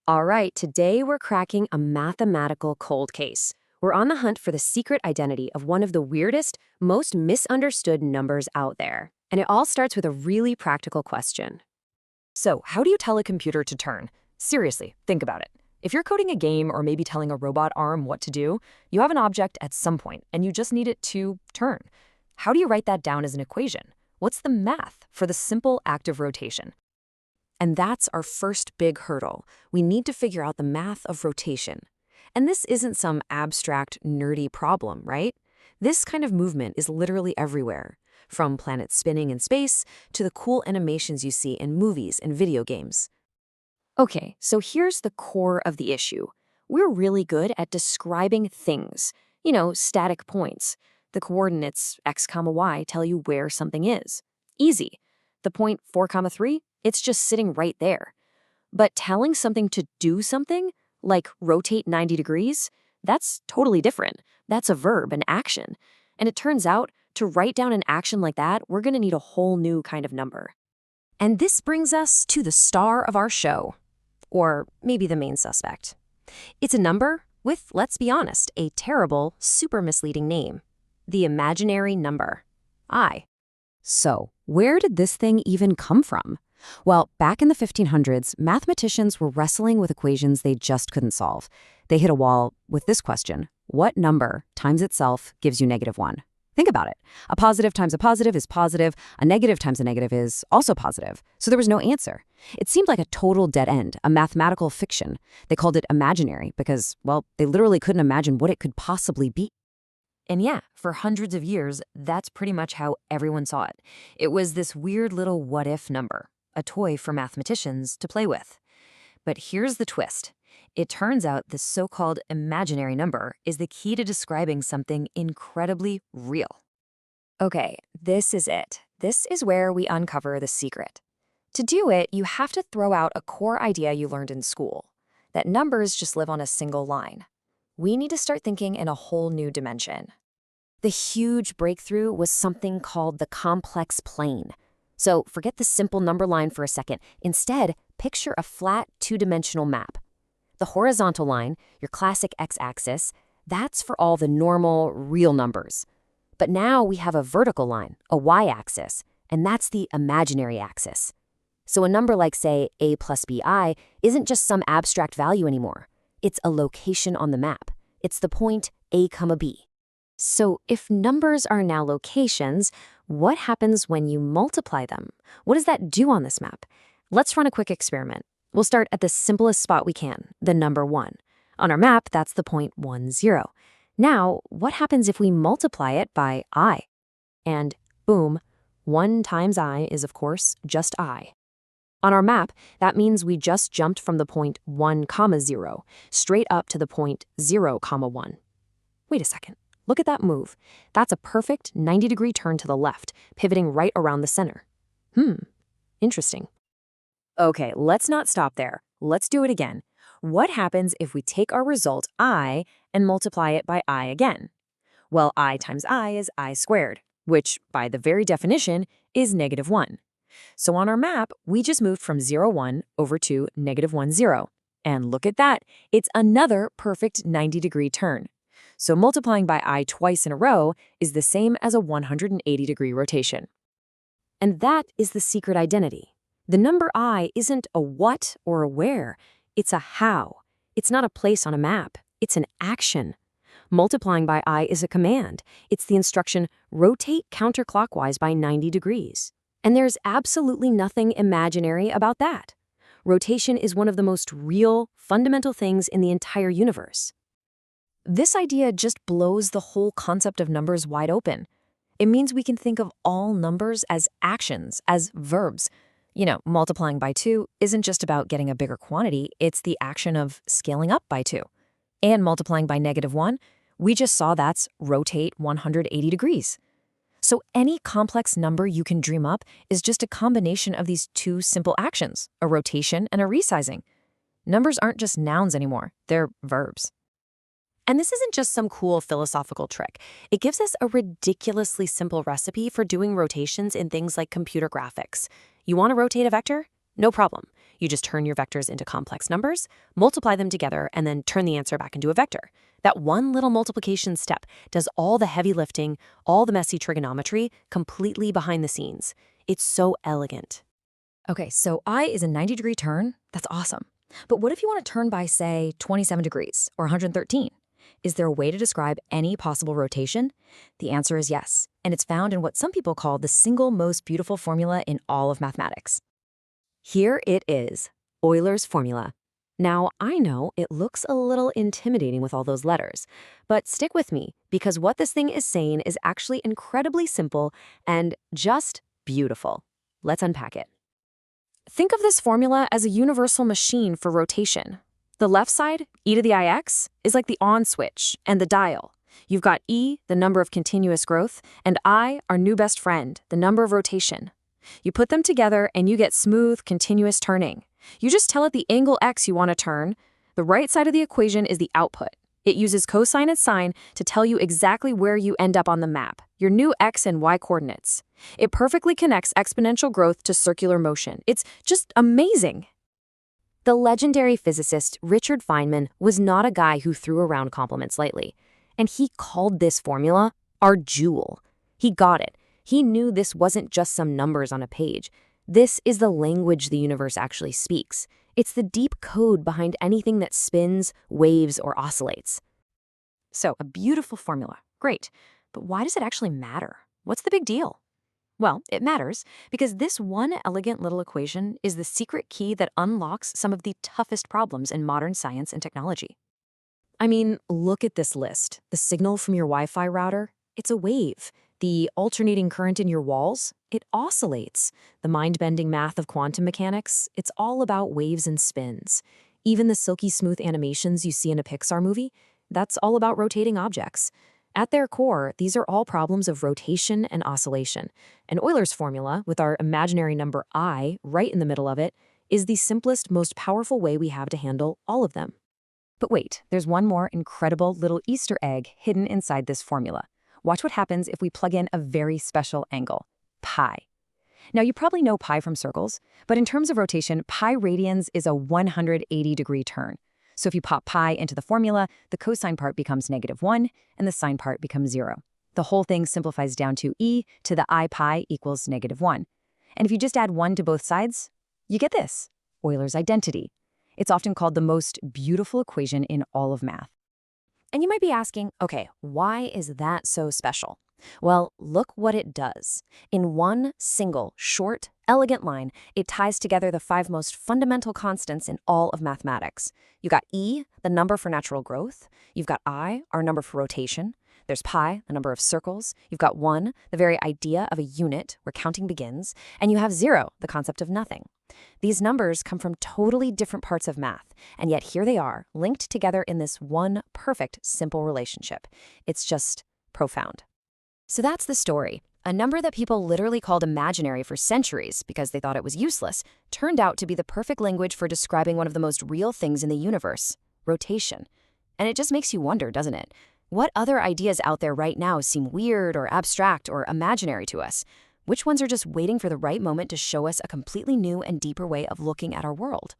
All right, today we're cracking a mathematical cold case. We're on the hunt for the secret identity of one of the weirdest, most misunderstood numbers out there. And it all starts with a really practical question. So, how do you tell a computer to turn? Seriously, think about it. If you're coding a game or maybe telling a robot arm what to do, you have an object at some point and you just need it to turn. How do you write that down as an equation? What's the math for the simple act of rotation? And that's our first big hurdle. We need to figure out the math of rotation. And this isn't some abstract, nerdy problem, right? This kind of movement is literally everywhere, from planets spinning in space to the cool animations you see in movies and video games. Okay, so here's the core of the issue. We're really good at describing things, static points. The coordinates x, y tell you where something is. Easy. The point 4, 3, it's just sitting right there. But telling something to do something, like rotate 90 degrees, that's totally different. That's a verb, an action. And it turns out, to write down an action like that, we're going to need a whole new kind of number. And this brings us to the star of our show. Or maybe the main suspect. It's a number with, let's be honest, a terrible, super misleading name. The imaginary number, I. So, where did this thing even come from? Well, back in the 1500s, mathematicians were wrestling with equations they just couldn't solve. They hit a wall with this question: what number times itself gives you -1? Think about it. A positive times a positive is positive. A negative times a negative is also positive. So there was no answer. It seemed like a total dead end, a mathematical fiction. They called it imaginary because, well, they literally couldn't imagine what it could possibly be. And yeah, for hundreds of years, that's pretty much how everyone saw it. It was this weird little what-if number, a toy for mathematicians to play with. But here's the twist. It turns out this so-called imaginary number is the key to describing something incredibly real. Okay, this is it. This is where we uncover the secret. To do it, you have to throw out a core idea you learned in school, that numbers just live on a single line. We need to start thinking in a whole new dimension. The huge breakthrough was something called the complex plane. So forget the simple number line for a second. Instead, picture a flat, two-dimensional map. The horizontal line, your classic x-axis, that's for all the normal, real numbers. But now we have a vertical line, a y-axis, and that's the imaginary axis. So a number like, say, a plus bi isn't just some abstract value anymore. It's a location on the map. It's the point a, b. So if numbers are now locations, what happens when you multiply them? What does that do on this map? Let's run a quick experiment. We'll start at the simplest spot we can, the number 1. On our map, that's the point 1, 0. Now, what happens if we multiply it by I? And boom, 1 times I is, of course, just I. On our map, that means we just jumped from the point 1, 0, straight up to the point 0, 1. Wait a second. Look at that move. That's a perfect 90-degree turn to the left, pivoting right around the center. Interesting. Okay, let's not stop there. Let's do it again. What happens if we take our result I and multiply it by I again? Well, I times I is I squared, which, by the very definition, is -1. So on our map, we just moved from 0, 1 over to -1, 0. And look at that. It's another perfect 90-degree turn. So multiplying by I twice in a row is the same as a 180-degree rotation. And that is the secret identity. The number I isn't a what or a where. It's a how. It's not a place on a map. It's an action. Multiplying by I is a command. It's the instruction, rotate counterclockwise by 90 degrees. And there's absolutely nothing imaginary about that. Rotation is one of the most real, fundamental things in the entire universe. This idea just blows the whole concept of numbers wide open. It means we can think of all numbers as actions, as verbs. Multiplying by 2 isn't just about getting a bigger quantity, it's the action of scaling up by 2. And multiplying by -1, we just saw that's rotate 180 degrees. So any complex number you can dream up is just a combination of these two simple actions, a rotation and a resizing. Numbers aren't just nouns anymore, they're verbs. And this isn't just some cool philosophical trick. It gives us a ridiculously simple recipe for doing rotations in things like computer graphics. You want to rotate a vector? No problem. You just turn your vectors into complex numbers, multiply them together, and then turn the answer back into a vector. That one little multiplication step does all the heavy lifting, all the messy trigonometry, completely behind the scenes. It's so elegant. Okay, so I is a 90-degree turn. That's awesome. But what if you want to turn by, say, 27 degrees or 113? Is there a way to describe any possible rotation? The answer is yes, and it's found in what some people call the single most beautiful formula in all of mathematics. Here it is, Euler's formula. Now, I know it looks a little intimidating with all those letters, but stick with me because what this thing is saying is actually incredibly simple and just beautiful. Let's unpack it. Think of this formula as a universal machine for rotation. The left side, e to the ix, is like the on switch and the dial. You've got e, the number of continuous growth, and I, our new best friend, the number of rotation. You put them together and you get smooth, continuous turning. You just tell it the angle x you want to turn. The right side of the equation is the output. It uses cosine and sine to tell you exactly where you end up on the map, your new x and y coordinates. It perfectly connects exponential growth to circular motion. It's just amazing. The legendary physicist Richard Feynman was not a guy who threw around compliments lightly, and he called this formula our jewel. He got it. He knew this wasn't just some numbers on a page. This is the language the universe actually speaks. It's the deep code behind anything that spins, waves, or oscillates. So, a beautiful formula. Great. But why does it actually matter? What's the big deal? Well, it matters because this one elegant little equation is the secret key that unlocks some of the toughest problems in modern science and technology. I mean, look at this list. The signal from your Wi-Fi router, it's a wave. The alternating current in your walls, it oscillates. The mind-bending math of quantum mechanics, it's all about waves and spins. Even the silky smooth animations you see in a Pixar movie, that's all about rotating objects. At their core, these are all problems of rotation and oscillation. And Euler's formula, with our imaginary number I right in the middle of it, is the simplest, most powerful way we have to handle all of them. But wait, there's one more incredible little Easter egg hidden inside this formula. Watch what happens if we plug in a very special angle, pi. Now, you probably know pi from circles, but in terms of rotation, pi radians is a 180-degree turn. So if you pop pi into the formula, the cosine part becomes -1 and the sine part becomes 0. The whole thing simplifies down to e to the I pi equals -1. And if you just add 1 to both sides, you get this, Euler's identity. It's often called the most beautiful equation in all of math. And you might be asking, okay, why is that so special? Well, look what it does. In one single, short, elegant line, it ties together the 5 most fundamental constants in all of mathematics. You got E, the number for natural growth. You've got I, our number for rotation. There's pi, the number of circles. You've got 1, the very idea of a unit where counting begins. And you have 0, the concept of nothing. These numbers come from totally different parts of math, and yet here they are, linked together in this one perfect, simple relationship. It's just profound. So that's the story. A number that people literally called imaginary for centuries because they thought it was useless turned out to be the perfect language for describing one of the most real things in the universe, rotation. And it just makes you wonder, doesn't it? What other ideas out there right now seem weird or abstract or imaginary to us? Which ones are just waiting for the right moment to show us a completely new and deeper way of looking at our world?